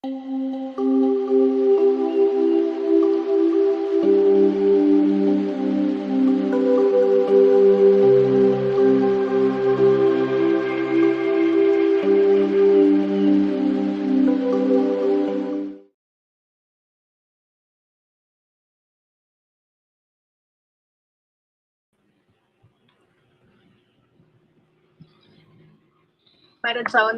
Magandang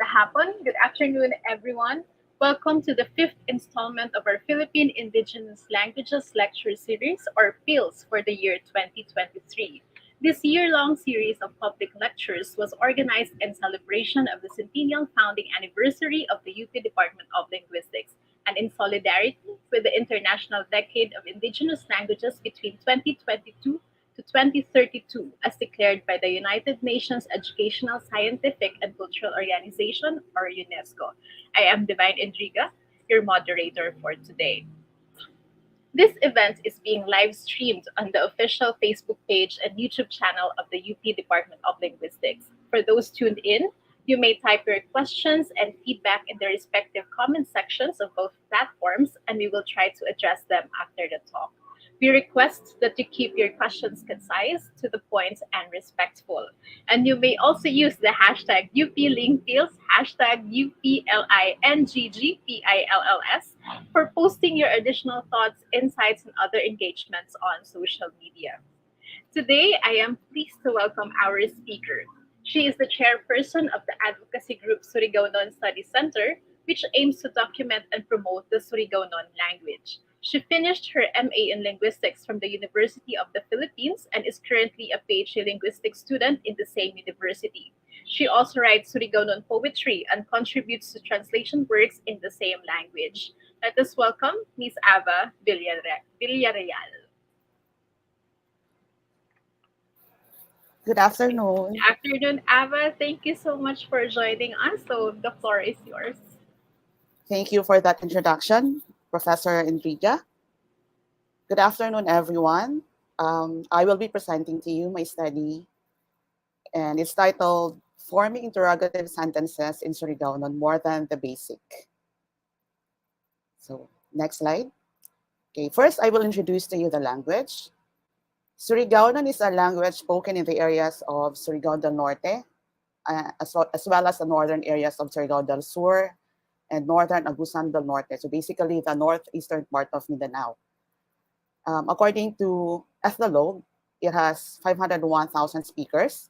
hapon. Good afternoon, everyone. Welcome to the fifth installment of our Philippine Indigenous Languages Lecture Series, or PILS, for the year 2023. This year-long series of public lectures was organized in celebration of the centennial founding anniversary of the UP Department of Linguistics and in solidarity with the International Decade of Indigenous Languages between 2022 to 2032, as declared by the United Nations Educational, Scientific, and Cultural Organization, or UNESCO. I am Divine Indriga, your moderator for today. This event is being live streamed on the official Facebook page and YouTube channel of the UP Department of Linguistics. For those tuned in, you may type your questions and feedback in the respective comment sections of both platforms, and we will try to address them after the talk. We request that you keep your questions concise, to the point, and respectful. And you may also use the hashtag UPLingPills, hashtag UPLINGGPILLS, for posting your additional thoughts, insights, and other engagements on social media. Today, I am pleased to welcome our speaker. She is the chairperson of the advocacy group Surigaonon Study Center, which aims to document and promote the Surigaonon language. She finished her MA in Linguistics from the University of the Philippines and is currently a PhD linguistics student in the same university. She also writes Surigaonon poetry and contributes to translation works in the same language. Let us welcome Ms. Ava Villarreal. Good afternoon. Good afternoon, Ava. Thank you so much for joining us. So the floor is yours. Thank you for that introduction, Professor Enriga. Good afternoon, everyone. I will be presenting to you my study, and it's titled Forming Interrogative Sentences in Surigaonon More Than the Basic. So, next slide. Okay, first I will introduce to you the language. Surigaonon is a language spoken in the areas of Surigao del Norte, as well as the northern areas of Surigao del Sur and northern Agusan del Norte, so basically the northeastern part of Mindanao. According to Ethnologue, it has 501,000 speakers,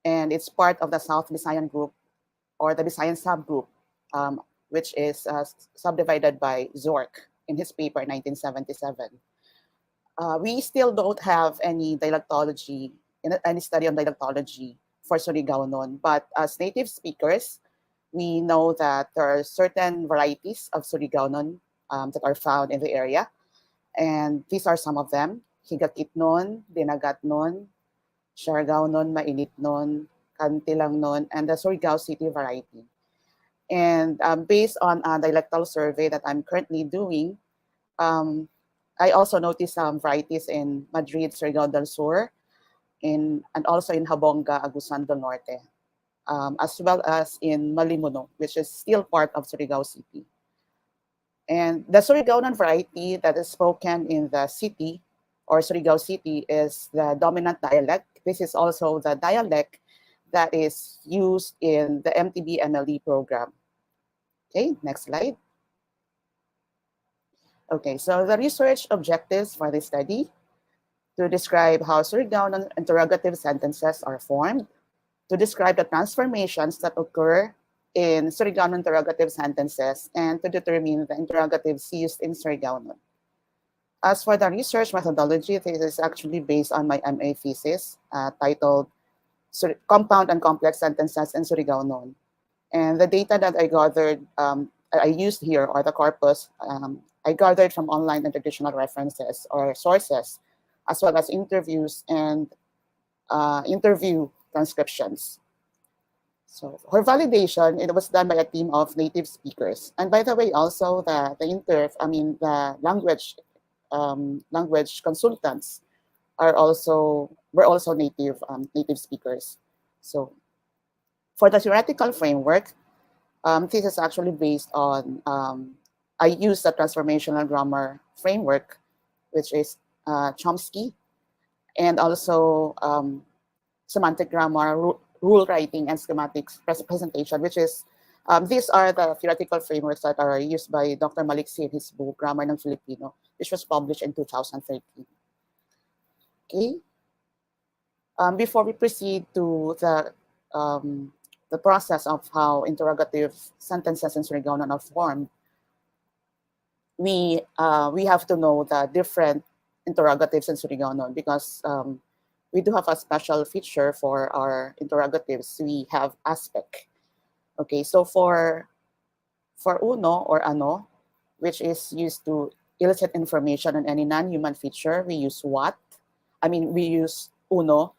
and it's part of the South Visayan group, or the Visayan subgroup, which is subdivided by Zorc in his paper in 1977. We still don't have any dialectology, any study on dialectology for Surigaonon, but as native speakers, we know that there are certain varieties of Surigaonon that are found in the area, and these are some of them: Higakitnon, Dinagatnon, Siargaonon, Mainitnon, Kantilangnon, and the Surigao City variety. And based on a dialectal survey that I'm currently doing, I also noticed some varieties in Madrid, Surigao del Sur, and also in Habonga, Agusan del Norte, as well as in Malimuno, which is still part of Surigao City. And the Surigaonon variety that is spoken in the city, or Surigao City, is the dominant dialect. This is also the dialect that is used in the MTB MLE program. Okay, next slide. Okay, so the research objectives for this study: to describe how Surigaonon interrogative sentences are formed, to describe the transformations that occur in Surigaonon interrogative sentences, and to determine the interrogatives used in Surigaonon. As for the research methodology, this is actually based on my MA thesis titled Compound and Complex Sentences in Surigaonon. And the data that I gathered, I used here, or the corpus, I gathered from online and traditional references or sources, as well as interviews and interview transcriptions. So for validation, it was done by a team of native speakers. And by the way, also the language language consultants were also native speakers. So for the theoretical framework, This is actually based on, I use the transformational grammar framework, which is Chomsky, and also semantic grammar, rule writing, and schematics presentation, which is, these are the theoretical frameworks that are used by Dr. Malicsi in his book, Grammar ng Filipino, which was published in 2013. Okay. Before we proceed to the process of how interrogative sentences in Surigaonon are formed, we have to know the different interrogatives in Surigaonon, because we do have a special feature for our interrogatives. We have aspect. Okay, so for uno or ano, which is used to elicit information on any non-human feature, we use what. We use uno,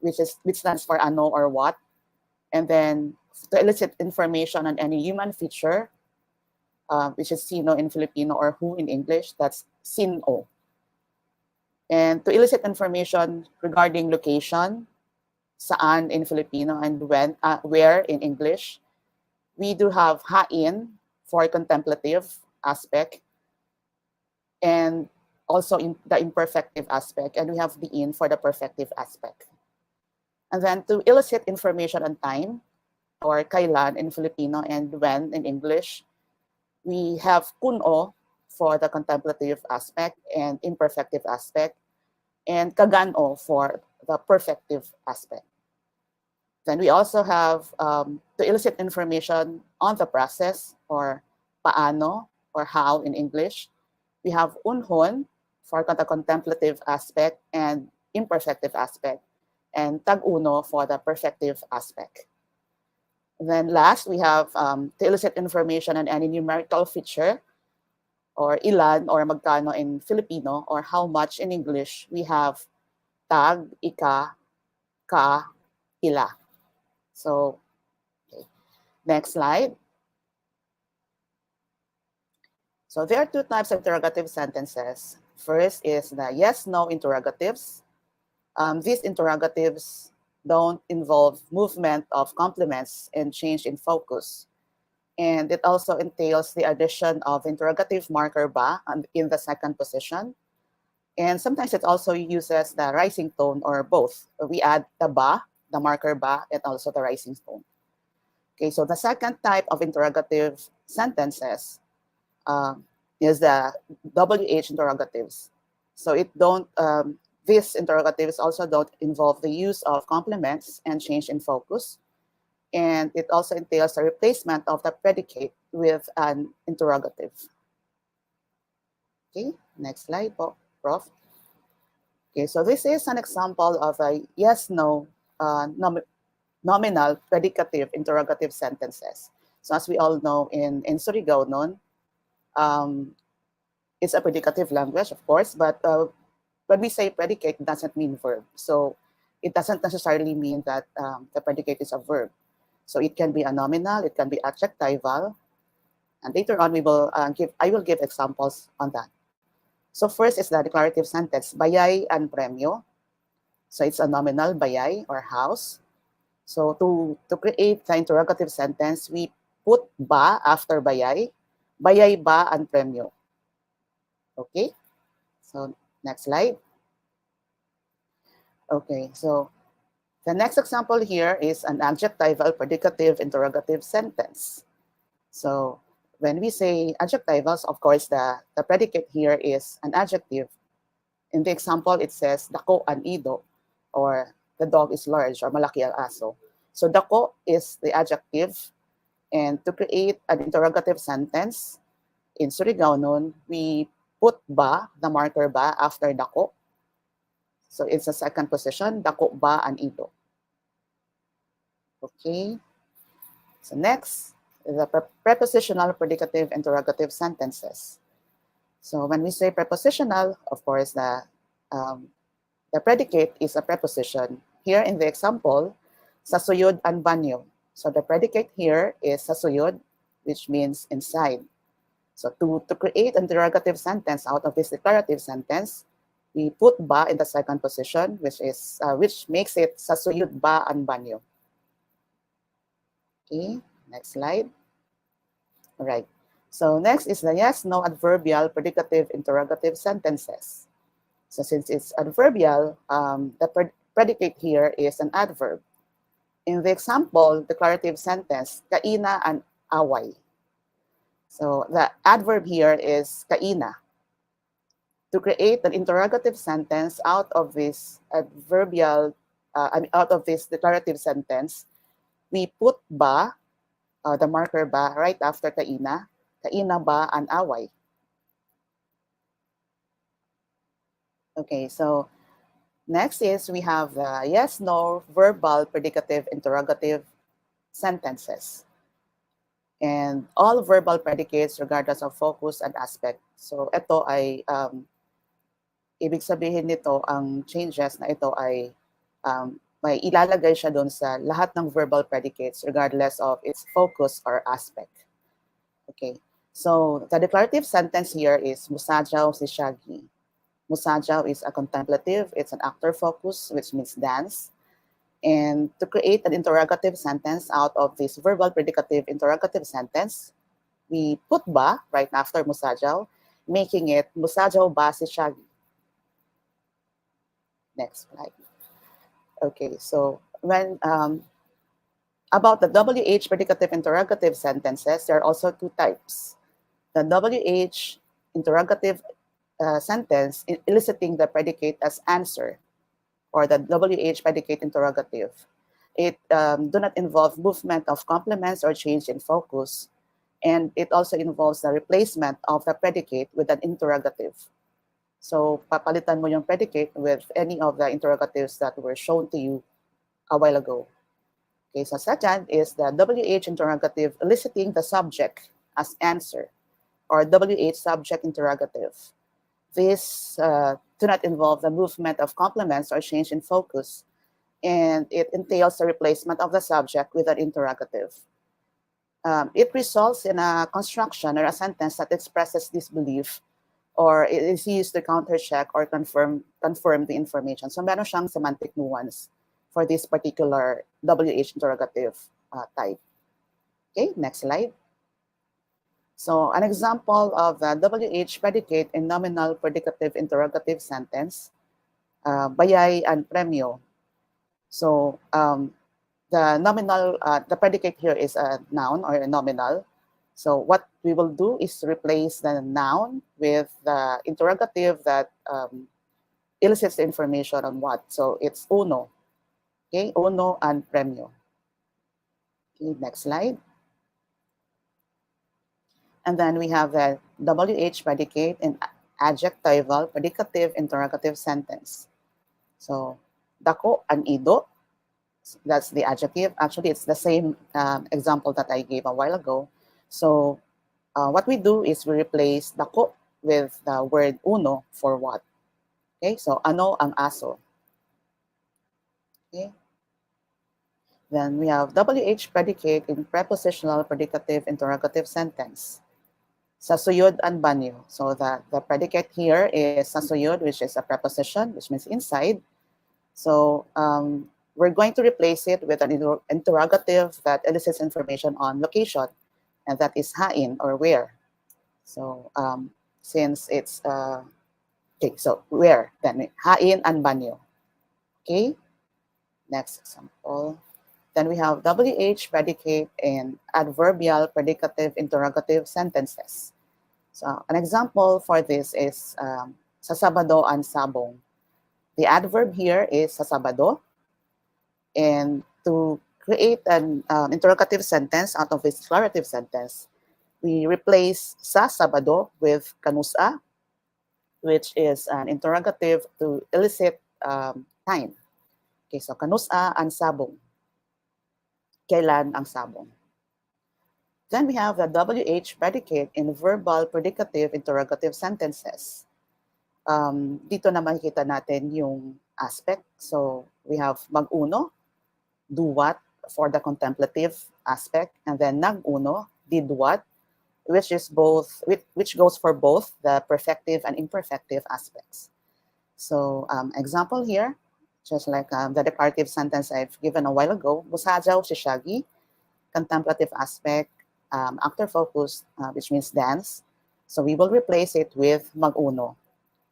which stands for ano or what. And then to elicit information on any human feature, which is sino in Filipino or who in English, that's sin-o. And to elicit information regarding location, saan in Filipino, and when, where in English, we do have hain for contemplative aspect, and also in the imperfective aspect, and we have the in for the perfective aspect. And then to elicit information on time, or kailan in Filipino and when in English, we have Kun-o for the contemplative aspect and imperfective aspect, and Kagan-o for the perfective aspect. Then we also have, to elicit information on the process, or paano, or how in English, we have Unhon for the contemplative aspect and imperfective aspect, and tag-uno for the perfective aspect. Then last, we have, to elicit information on any numerical feature, or ilan or magkano in Filipino, or how much in English, we have tag, ika, ka, ila. So, okay. Next slide. So there are two types of interrogative sentences. First is the yes-no interrogatives. These interrogatives don't involve movement of complements and change in focus. And it also entails the addition of interrogative marker ba in the second position. And sometimes it also uses the rising tone, or both. We add the ba, the marker ba, and also the rising tone. Okay, so the second type of interrogative sentences is the WH interrogatives. So these interrogatives also don't involve the use of complements and change in focus. And it also entails the replacement of the predicate with an interrogative. Okay, next slide, Prof. Okay, so this is an example of a yes-no nominal predicative interrogative sentences. So as we all know, in Surigaonon, it's a predicative language, of course, but when we say predicate, it doesn't mean verb. So it doesn't necessarily mean that the predicate is a verb. So it can be a nominal, it can be adjectival, and later on I will give examples on that. So first is the declarative sentence, bayay and premyo. So it's a nominal, bayay or house. So to create the interrogative sentence, we put ba after bayay ba and premyo. Okay, so next slide. Okay, so the next example here is an adjectival predicative interrogative sentence. So when we say adjectivals, of course, the predicate here is an adjective. In the example, it says, dako an ido, or the dog is large, or malaki ang aso. So dako is the adjective. And to create an interrogative sentence in Surigaonon, we put ba, the marker ba, after dako. So it's a second position, dako ba an ido. Okay. So next, the prepositional predicative interrogative sentences. So when we say prepositional, of course, the predicate is a preposition. Here in the example, sasuyod ang banyo. So the predicate here is sasuyod, which means inside. So to create an interrogative sentence out of this declarative sentence, we put ba in the second position, which makes it sasuyod ba ang banyo. Okay, next slide. Right. So next is the yes, no adverbial, predicative, interrogative sentences. So since it's adverbial, the predicate here is an adverb. In the example, declarative sentence, kaina and away. So the adverb here is kaina. To create an interrogative sentence out of this adverbial, out of this declarative sentence, we put ba, the marker ba, right after kaina ba and away. Okay, so next is we have the yes, no, verbal, predicative, interrogative sentences. And all verbal predicates regardless of focus and aspect. So ito ay, ibig sabihin nito, ang changes na ito ay may ilalagay siya doon sa lahat ng verbal predicates regardless of its focus or aspect. Okay, so the declarative sentence here is musadyaw si Shaggy. Musadyaw is a contemplative, it's an actor focus, which means dance. And to create an interrogative sentence out of this verbal predicative interrogative sentence, we put ba right after musadyaw, making it musadyaw ba si Shaggy. Next slide. Okay, so when about the WH predicative interrogative sentences, there are also two types. The WH interrogative sentence eliciting the predicate as answer, or the WH predicate interrogative. It do not involve movement of complements or change in focus, and it also involves the replacement of the predicate with an interrogative. So papalitan mo yung predicate with any of the interrogatives that were shown to you a while ago. Okay, so second is the WH interrogative eliciting the subject as answer, or WH subject interrogative. These do not involve the movement of complements or change in focus, and it entails the replacement of the subject with an interrogative. It results in a construction or a sentence that expresses disbelief, or it is used to countercheck or confirm the information. So meron siyang semantic nuance for this particular WH interrogative type. Okay, next slide. So an example of the WH predicate in nominal predicative interrogative sentence, bayay and premio. So the nominal, the predicate here is a noun or a nominal. So what we will do is replace the noun with the interrogative that elicits the information on what. So it's uno. Okay, uno and premio. Okay, next slide. And then we have the WH predicate in adjectival predicative interrogative sentence. So dako and ido, that's the adjective. Actually, it's the same example that I gave a while ago. So what we do is we replace dako with the word uno for what. Okay, so ano ang aso. Okay. Then we have WH predicate in prepositional predicative interrogative sentence. Sasuyod and banyo. So the predicate here is sasuyod, which is a preposition, which means inside. So we're going to replace it with an interrogative that elicits information on location, and that is hain, or where. So since it's, okay, so where? Then hain and banyo. Okay, next example. Then we have WH predicate in adverbial predicative interrogative sentences. So an example for this is sa Sabado and sabong. The adverb here is sa Sabado. And to create an interrogative sentence out of this declarative sentence, we replace sa Sabado with kanusa, which is an interrogative to elicit time. Okay, so kanusa and sabong. Kailan ang sabong? Then we have the WH predicate in verbal predicative interrogative sentences. Dito na makikita natin yung aspect. So we have mag-uno, do what for the contemplative aspect, and then nag-uno, did what, which goes for both the perfective and imperfective aspects. So example here, just like the declarative sentence I've given a while ago, musadyaw si Shaggy, contemplative aspect, actor focus, which means dance. So we will replace it with mag-uno.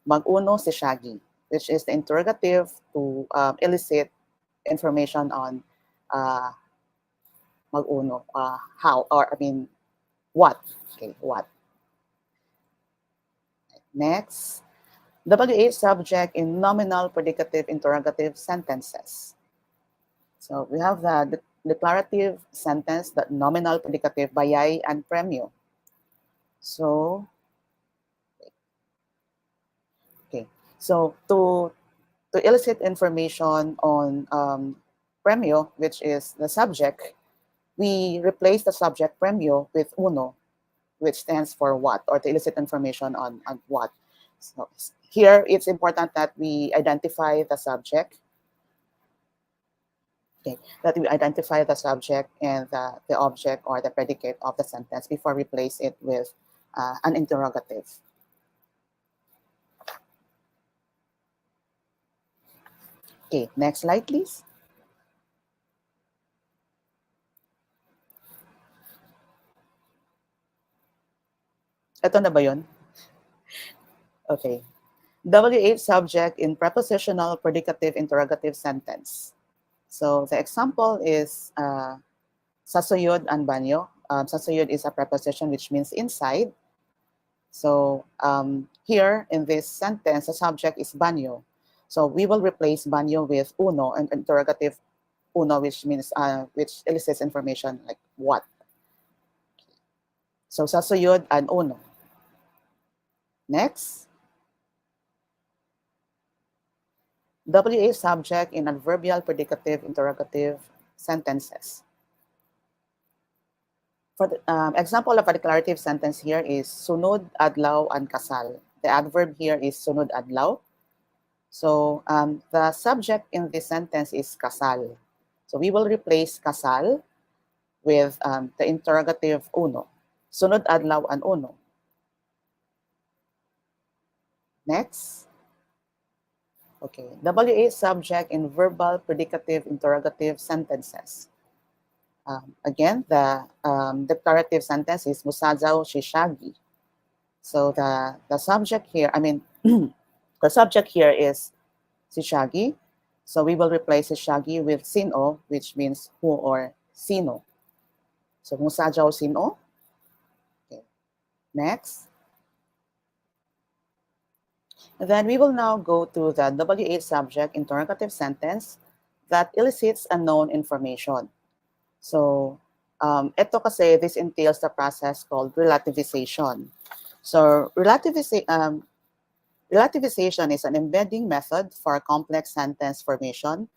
Mag-uno si Shaggy, which is the interrogative to elicit information on uh, mag-uno, how, or I mean, what. Okay, what. Next, WH subject in nominal predicative interrogative sentences. So we have the declarative sentence, the nominal predicative, bayay and premio. So, okay. So to elicit information on premio, which is the subject, we replace the subject premio with uno, which stands for what, or to elicit information on what. So here, it's important that we identify the subject. Okay, that we identify the subject and the object or the predicate of the sentence before we replace it with an interrogative. Okay, next slide, please. Ito na ba yun? Okay. WH subject in prepositional predicative interrogative sentence. So the example is sasuyod ang banyo. Sasuyod is a preposition which means inside. So here in this sentence, the subject is banyo. So we will replace banyo with uno, and interrogative uno, which means which elicits information like what. So sasuyod and uno. Next. WH subject in adverbial predicative interrogative sentences. For the example of a declarative sentence here is sunod adlaw ang kasal. The adverb here is sunod adlaw. So the subject in this sentence is kasal. So we will replace kasal with the interrogative uno. Sunod adlaw ang uno. Next. Okay, WH subject in verbal predicative interrogative sentences. Again, the declarative sentence is musadzaw si Shaggy. So the subject here, I mean, the subject here is si Shaggy. So we will replace si Shaggy with sino, which means who or sino. So musadzaw sino. Okay. Next. And then we will now go to the WH subject interrogative sentence that elicits unknown information. So ito kasi, this entails the process called relativization. So relativization is an embedding method for complex sentence formation.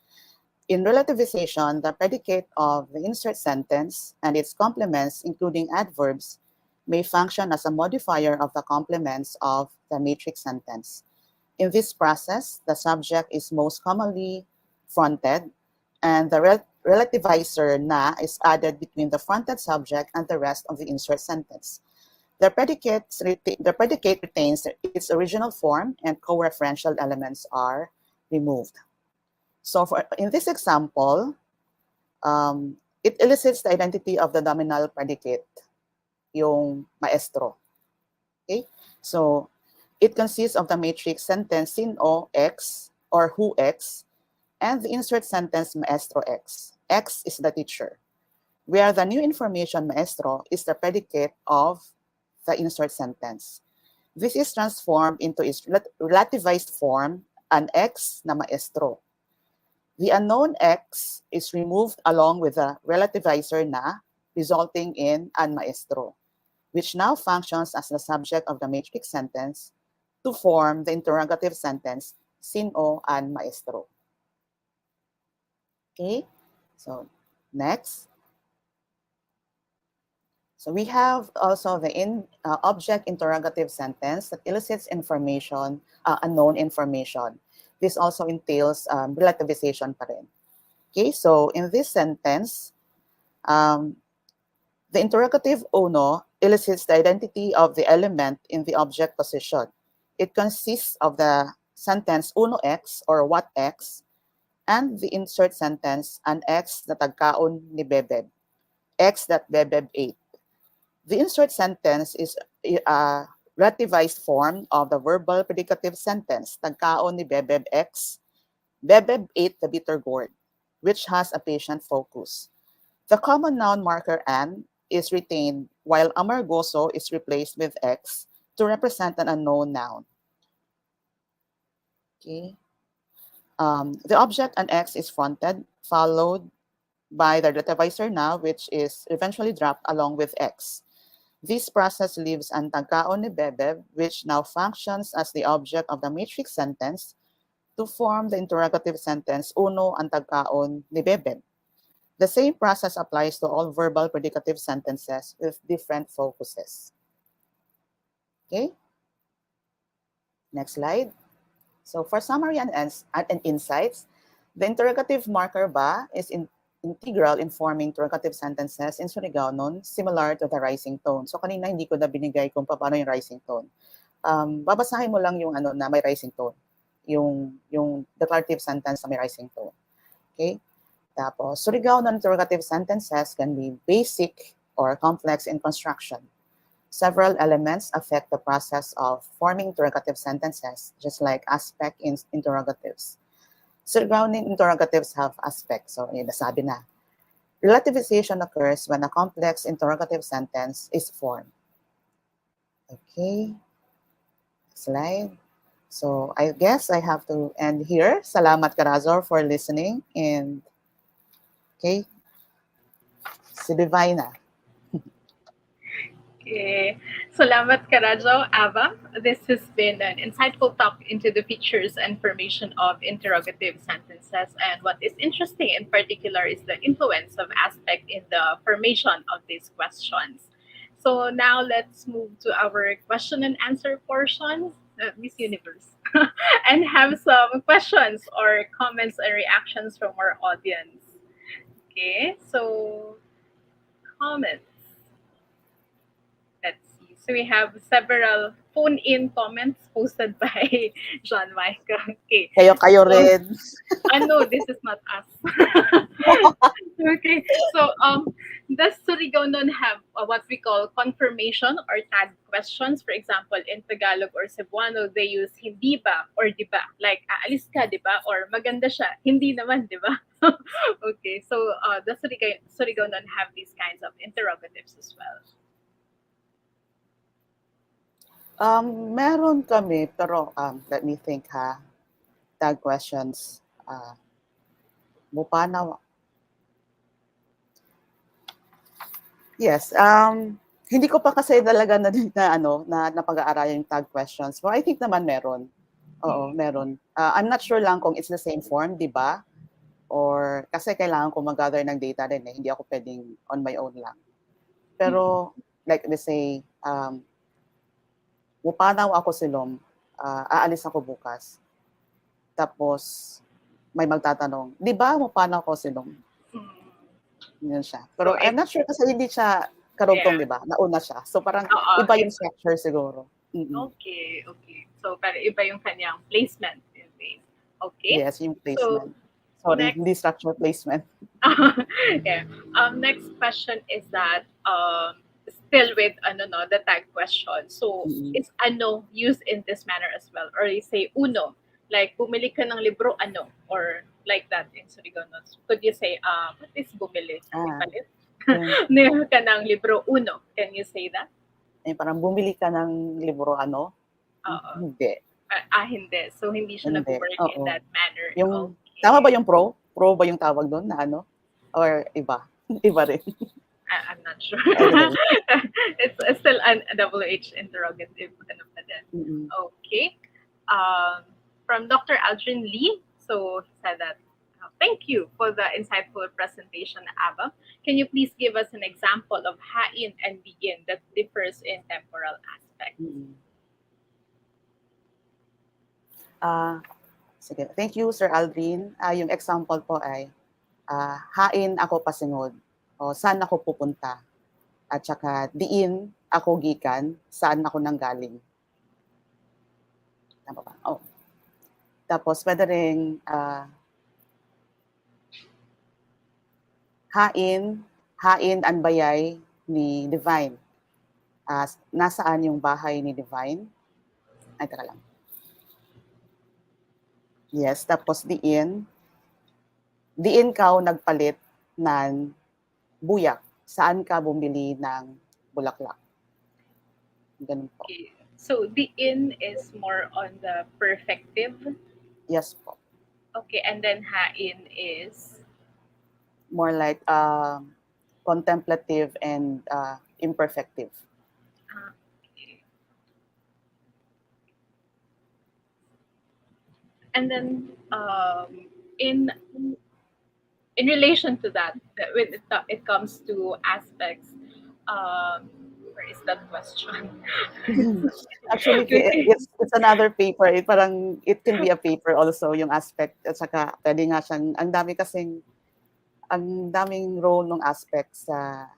In relativization, the predicate of the insert sentence and its complements, including adverbs, may function as a modifier of the complements of the matrix sentence. In this process, the subject is most commonly fronted, and the relativizer na is added between the fronted subject and the rest of the insert sentence. The predicate retains its original form and co-referential elements are removed. So in this example, it elicits the identity of the nominal predicate, yung maestro. Okay? So it consists of the matrix sentence sino X or who X and the insert sentence maestro X. X is the teacher, where the new information maestro is the predicate of the insert sentence. This is transformed into its relativized form, an X na maestro. The unknown X is removed along with the relativizer na, resulting in an maestro, which now functions as the subject of the matrix sentence to form the interrogative sentence, sino ang maestro. Okay, so next. So we have also the object interrogative sentence that elicits information, unknown information. This also entails relativization pa rin. Okay, so in this sentence, the interrogative uno elicits the identity of the element in the object position. It consists of the sentence uno X or what X and the insert sentence an X na tagkaon ni Bebeb, X that Bebeb ate. The insert sentence is a relativized form of the verbal predicative sentence, "Nagkaon ni Bebeb X, Bebeb ate the bitter gourd," which has a patient focus. The common noun marker "an" is retained, while amargoso is replaced with "x" to represent an unknown noun. Okay. The object "an x" is fronted, followed by the relativizer "na," which is eventually dropped along with "x." This process leaves ang "Nagkaon ni Bebeb," which now functions as the object of the matrix sentence, to form the interrogative sentence "Uno ang tagkaon ni Bebeb." The same process applies to all verbal predicative sentences with different focuses. Okay? Next slide. So for summary and insights, the interrogative marker "ba" is integral in forming interrogative sentences in Surigaonon, similar to the rising tone. So kanina hindi ko na binigay kung paano yung rising tone. Babasahin mo lang yung na may rising tone. Yung declarative sentence na may rising tone. Okay? Tapos, Surigaonon interrogative sentences can be basic or complex in construction. Several elements affect the process of forming interrogative sentences, just like aspect in interrogatives. Surrounding interrogatives have aspects, so nasabi na. Relativization occurs when a complex interrogative sentence is formed. Okay. Slide. So I guess I have to end here. Salamat Karazor for listening, and okay, si Divina. Okay. Salamat Karajo, Ava. This has been an insightful talk into the features and formation of interrogative sentences. And what is interesting in particular is the influence of aspect in the formation of these questions. So now let's move to our question and answer portion, Miss Universe, and have some questions or comments and reactions from our audience. Okay, so comments. Let's see. So we have several phone-in comments posted by John Michael. Okay. Kayo So, rin. no, this is not us. Okay. So, does Surigaonon have what we call confirmation or tag questions? For example, in Tagalog or Cebuano, they use hindi ba or di ba? Like, aalis ka, di ba? Or maganda siya. Hindi naman, di ba? Okay. So, does Surigaonon have these kinds of interrogatives as well? Meron kami, pero let me think ha. Tag questions. Mupanaw. Yes, hindi ko pa kasi talaga na napag-aaralan yung tag questions. But I think naman meron. Oo, meron. I'm not sure lang kung it's the same form, di ba? Or kasi kailangan ko mag-gather ng data din eh. Hindi ako pwedeng on my own lang. Pero like let's say, mupanaw ako silom, aalis ako bukas. Tapos may magtatanong, di ba mupanaw ako silom? Yun siya. Pero So I'm not sure kasi hindi siya karugtong, di ba? Nauna siya. So parang iba yung structure siguro. Okay, okay. So, pero iba yung kanyang placement in ways. Okay. Yes, yung So, placement. Sorry, next, hindi structure placement. yeah. Next question is that still with no the tag question. So, is ano used in this manner as well? Or you say uno, like bumili ka ng libro ano, or like that in Surigaonon. Could you say what is bumili? Ipalit? Bumili ka ng libro uno. Can you say that? Parang bumili ka ng libro ano? Hindi. Hindi. So, hindi siya nag-work in that manner. Yung, tama ba yung pro? Pro ba yung tawag doon na ano? Or iba? Iba rin. I'm not sure. Anyway. It's still a double H interrogative. Ano pa din. Okay. From Dr. Aldrin Lee. So, he said that, thank you for the insightful presentation, Ava. Can you please give us an example of hain and begin that differs in temporal aspects? Sige. Thank you, Sir Aldrin. Yung example po ay, hain ako pasingod. O, saan ako pupunta? At saka, diin ako gikan, saan ako nanggaling. Tama ba? Oh. Tapos, pwede rin, hain ang bayay ni Divine. nasaan yung bahay ni Divine. Ay, teka lang. Yes, tapos diin ka nagpalit ng buyak. Saan ka bumili ng bulaklak? Ganun po. Okay. So the in is more on the perfective. Yes po. Okay, and then hain is More like contemplative and imperfective. okay. And then in relation to that, when it comes to aspects, where is that question? Actually, it's another paper. Parang it can be a paper also, yung aspect. At saka pwede nga siyang, ang daming role ng aspect sa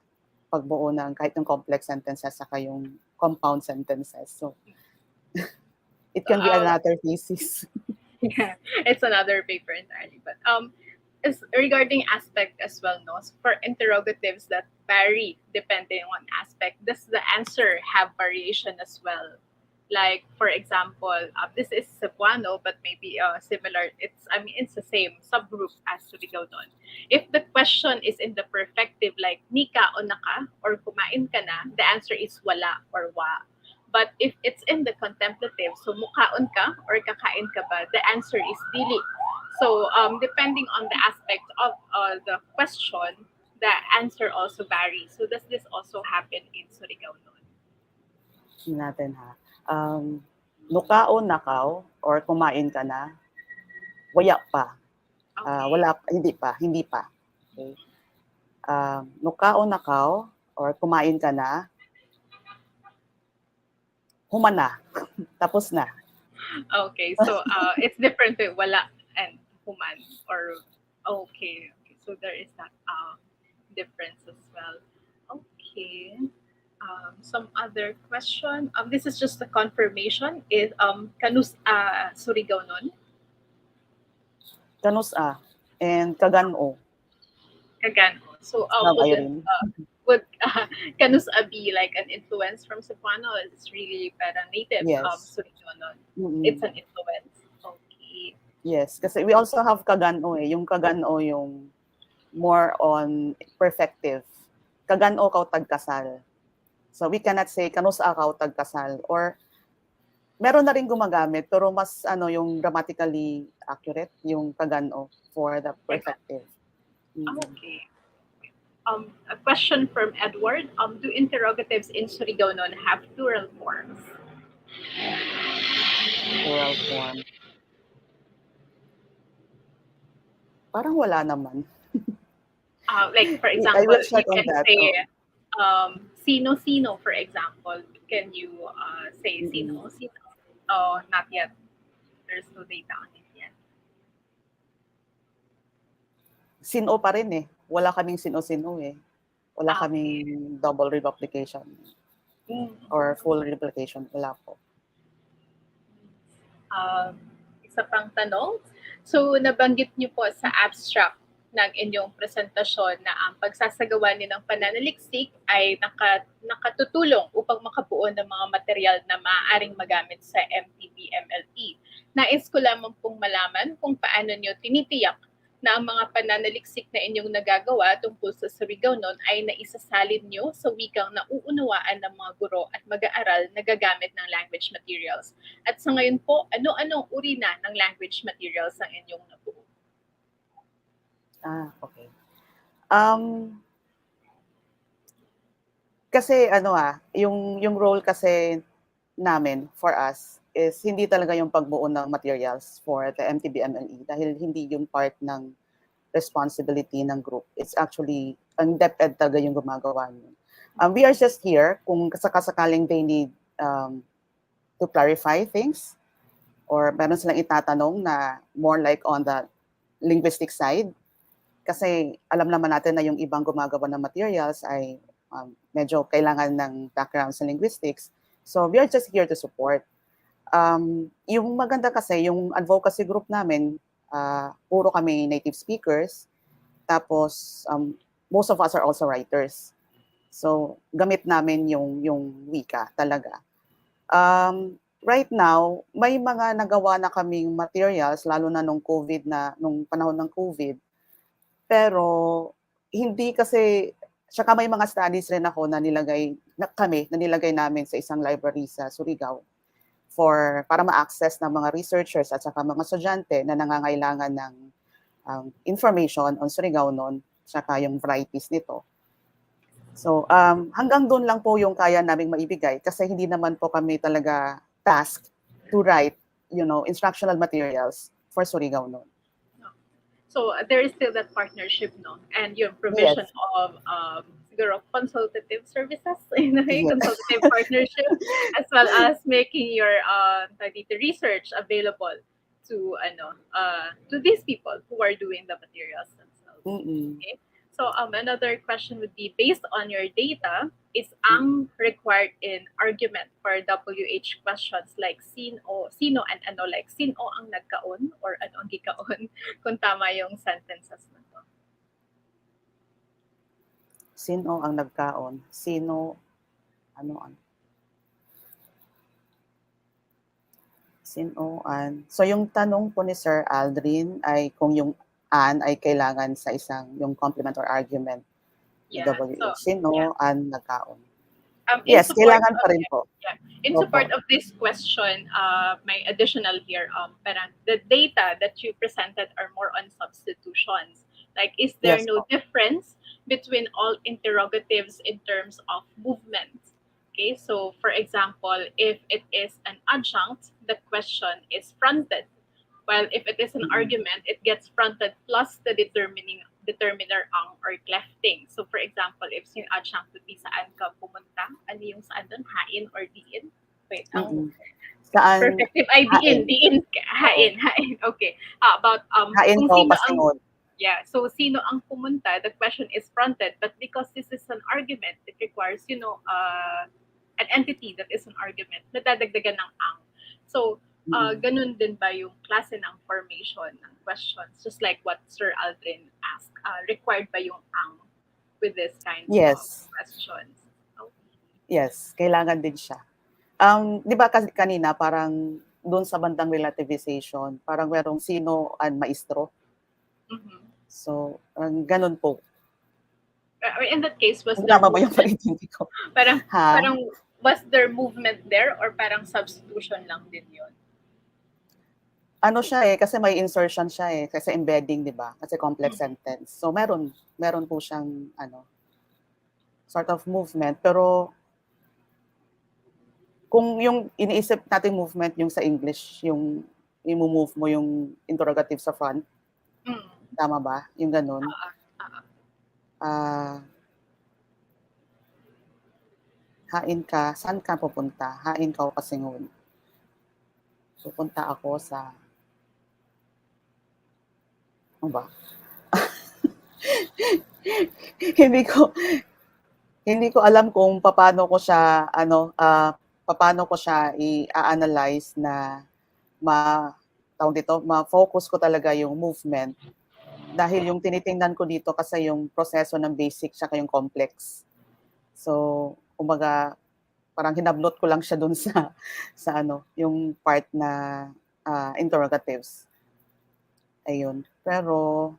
pagbuo ng kahit yung complex sentences saka yung compound sentences. So, it can be another thesis. Yeah, it's another paper entirely. But is regarding aspect as well, no? So for interrogatives that vary depending on aspect, does the answer have variation as well? Like for example, this is Cebuano, but maybe similar. It's the same subgroup as Surigaonon. If the question is in the perfective, like nika o naka or kumain ka na, the answer is wala or wa. But if it's in the contemplative, so mukaon ka or kakain ka ba, the answer is dili. So depending on the aspect of the question, the answer also varies. So does this also happen in Surigaonon? Natin ha. Nukao nakaw or kumain ka na, waya pa. Okay. Hindi pa. Okay. Nukao nakaw or kumain ka na, humana. Tapos na. Okay, so it's different with wala and human or okay. So there is that difference as well. Okay. Some other question. This is just a confirmation. Is kanus Surigaonon? Kanus and Kagan-o. Kagan-o. So Love Irene. would kanus be like an influence from Cebuano? It's really parang native Yes. Surigaonon. Mm-mm. It's an influence. Okay. Yes, kasi we also have Kagan-o eh. Yung Kagan-o yung more on perfective. Kagan-o kaw tagkasal. So we cannot say kanusa kaw tagkasal or meron na rin gumagamit pero mas yung grammatically accurate yung Kagan-o for the perfective. Okay. A question from Edward. Do interrogatives in Surigaonon have plural forms? Plural form. Parang wala naman. Like for I example, will you check on can that. say sino-sino, for example. Can you say sino-sino? Oh, not yet. There's no data on it yet. Sino pa rin eh. Wala kaming sino-sino eh. Wala kaming double replication or full replication. Wala po. Isa pang tanong. So, nabanggit niyo po sa abstract ng inyong presentasyon na ang pagsasagawa niyo ng pananaliksik ay nakatutulong upang makabuo ng mga material na maaaring magamit sa MTB MLE. Nais ko lamang pong malaman kung paano niyo tinitiyak na ang mga pananaliksik na inyong nagagawa tungkol sa Surigaonon ay naisasalin nyo sa wikang nauunawaan ng mga guro at mag-aaral na gagamit ng language materials. At sa ngayon po, ano-anong uri na ng language materials ang inyong nabuo? Okay. Kasi yung role kasi namin for us is hindi talaga yung pagbuo ng materials for the MTB MLE dahil hindi yung part ng responsibility ng group. It's actually, ang DepEd talaga yung gumagawa niyo. We are just here kung kasakaling they need to clarify things or meron silang itatanong na more like on the linguistic side. Kasi alam naman natin na yung ibang gumagawa ng materials ay medyo kailangan ng background sa linguistics. So we are just here to support. Yung maganda kasi, yung advocacy group namin, puro kami native speakers. Tapos, most of us are also writers. So, gamit namin yung wika talaga. Right now, may mga nagawa na kaming materials, lalo na nung panahon ng COVID. Pero, hindi kasi, tsaka may mga studies rin ako na nilagay namin sa isang library sa Surigao para ma-access ng mga researchers at saka mga estudyante na nangangailangan ng information on Surigaonon, tsaka yung varieties nito. So, hanggang doon lang po yung kaya naming maibigay kasi hindi naman po kami talaga tasked to write, instructional materials for Surigaonon. So there is still that partnership, no? And yung provision Yes, of siguro consultative services, in a way, yes, consultative partnership, as well as making your the research available to these people who are doing the materials themselves. mm-mm. Okay. So another question would be, based on your data, is Mm-mm. ang required in argument for WH questions like sino and ano, like sino ang nagkaon or ano ang gikaon, kung tama yung sentences na to. Sino ang nagkaon? So yung tanong po ni Sir Aldrin ay kung yung an ay kailangan sa yung complement or argument ni Yeah. So WH. yeah. Sino ang nagkaon? In Yes, support kailangan of pa rin po. yeah, in Opo. support of this question, my additional here, parang the data that you presented are more on substitutions. Like, is there Yes no po. difference between all interrogatives in terms of movement? Okay, so for example, if it is an adjunct, the question is fronted. While if it is an Mm-mm. argument, it gets fronted plus the determiner ang or clefting. So for example, if yung adjunct would be saan ka pumunta, ano yung saan doon, hain or diin? Wait, ang Mm-mm. Saan perfective ay hain? diin, Oo. hain. Okay. How about Hain kung ko sino ang pasingon. yeah, so sino ang pumunta, the question is fronted, but because this is an argument, it requires, an entity that is an argument, nadadagdagan ng ang. So, Mm-mm. ganun din ba yung klase ng formation ng questions? Just like what Sir Aldrin asked, required ba yung ang with these kinds of Yes. questions? Okay. Yes, kailangan din siya. Di ba kanina parang doon sa bandang relativization, parang merong sino ang maestro. Mm-hmm. So, ganun po. In that case, was Kung there tama ba yung movement? paintindi ko? Parang, Ha? parang, was there movement there or parang substitution lang din yun? Ano siya kasi may insertion siya kasi embedding, di ba? Kasi complex sentence. So, meron po siyang, sort of movement. Pero, kung yung iniisip natin movement, yung sa English, yung i-move mo yung interrogative sa front, Mm. tama ba? Yung ganun. Hain ka, saan ka pupunta? Hain ka o pasingon? Pupunta ako sa, ano ba? hindi ko alam kung paano ko siya i-analyze na ma-focus ko talaga yung movement dahil yung tinitingnan ko dito kasi yung proseso ng basic saka yung complex. So, kumbaga parang hinablot ko lang siya dun sa yung part na interrogatives. Ayun. Pero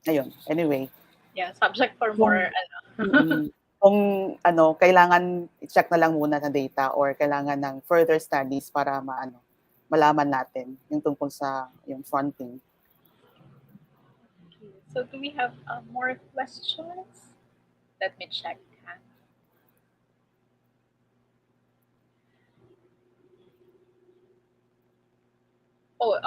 ayun, anyway. Yeah, subject for more Kung kailangan i-check na lang muna sa data or kailangan ng further studies para malaman natin yung tungkol sa yung fronting. So do we have more questions? Let me check. Oh,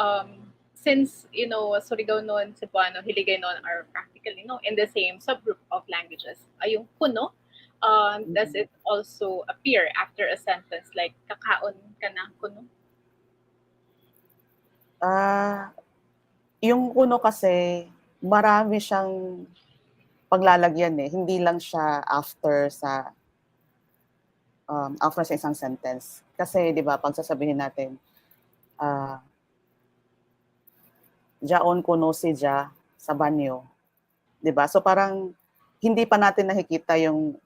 since Surigaonon, Cebuano, Hiligaynon are practically in the same subgroup of languages. Yung Kun-o, does it also appear after a sentence like kakaon ka na Kun-o? Yung Kun-o kasi marami siyang paglalagyan hindi lang siya after sa isang sentence. Kasi 'di ba pag sasabihin natin Jaon Kun-o si Ja sa banyo. 'di ba? So parang hindi pa natin nakikita yung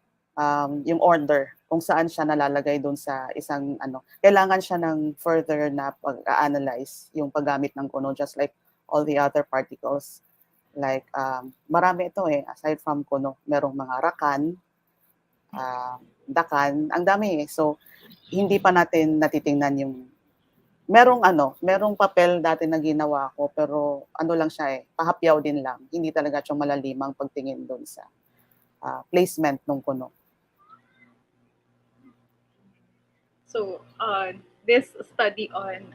order kung saan siya nalalagay doon sa isang ano. Kailangan siya ng further na pag-analyze yung paggamit ng kuno, just like all the other particles. Like marami ito eh, aside from kuno, merong mga rakan, dakan, ang dami eh. So hindi pa natin natitingnan yung merong papel dati na ginawa ko pero ano lang siya eh, pahapyaw din lang. Hindi talaga siya malalimang pagtingin doon sa placement ng kuno. So, this study on,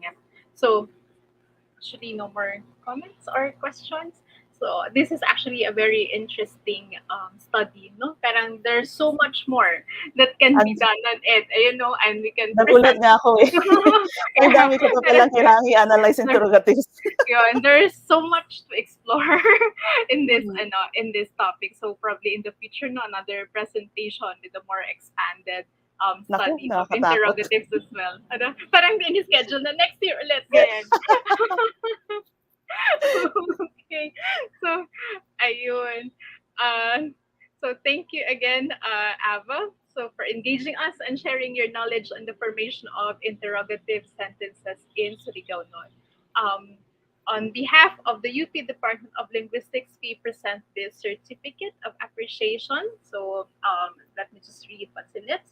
yeah. So, actually, no more comments or questions. So, this is actually a very interesting study, no? Parang there's so much more that can be And done on it, and we can nagulat present. nga ako eh. Ang dami ko pa palang kailangan i-analyze there, interrogatives. and there's so much to explore in this Mhm. in this topic. So probably in the future, no, another presentation with a more expanded Naku, study of nakakatakot. interrogatives as well. Ano? Parang schedule na next year ulit, ganyan. Okay. So, ayun. Uh, so, thank you again, Ava, so for engaging us and sharing your knowledge on the formation of interrogative sentences in Surigaonon. Um, on behalf of the UP Department of Linguistics, we present this certificate of appreciation. So, let me just read what's in it.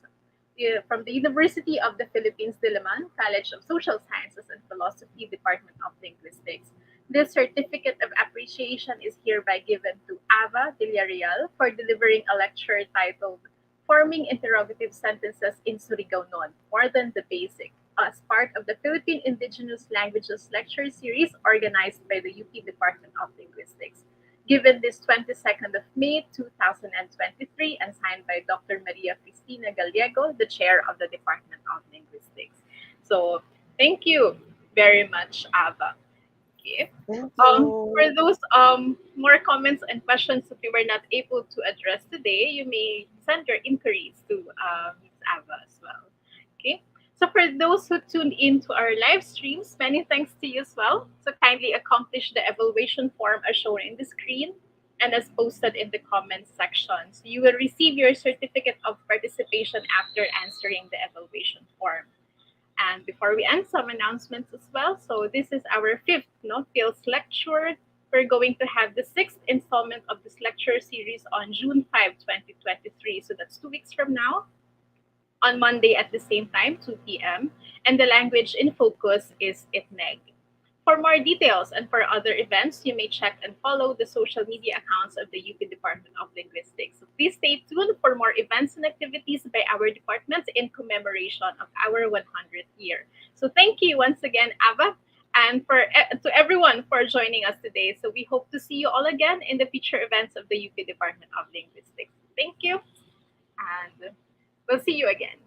From the University of the Philippines, Diliman, College of Social Sciences and Philosophy, Department of Linguistics. This certificate of appreciation is hereby given to Ava Villarreal for delivering a lecture titled Forming Interrogative Sentences in Surigaonon, More Than the Basic, as part of the Philippine Indigenous Languages Lecture Series organized by the UP Department of Linguistics. Given this 22nd of May 2023 and signed by Dr. Maria Cristina Gallego, the chair of the Department of Linguistics. So, thank you very much, Ava. Okay. Thank For you. those more comments and questions that we were not able to address today, you may send your inquiries to Ms. Ava as well. Okay. So for those who tuned in to our live streams, many thanks to you as well. So kindly accomplish the evaluation form as shown in the screen and as posted in the comments section. So you will receive your certificate of participation after answering the evaluation form. And before we end, some announcements as well. So this is our fifth Fields lecture. We're going to have the sixth installment of this lecture series on June 5, 2023. So that's 2 weeks from now on Monday at the same time, 2 p.m. And the language in focus is ITNEG. For more details and for other events, you may check and follow the social media accounts of the UP Department of Linguistics. So please stay tuned for more events and activities by our departments in commemoration of our 100th year. So thank you once again, Ava, and to everyone for joining us today. So we hope to see you all again in the future events of the UP Department of Linguistics. Thank you, and we'll see you again.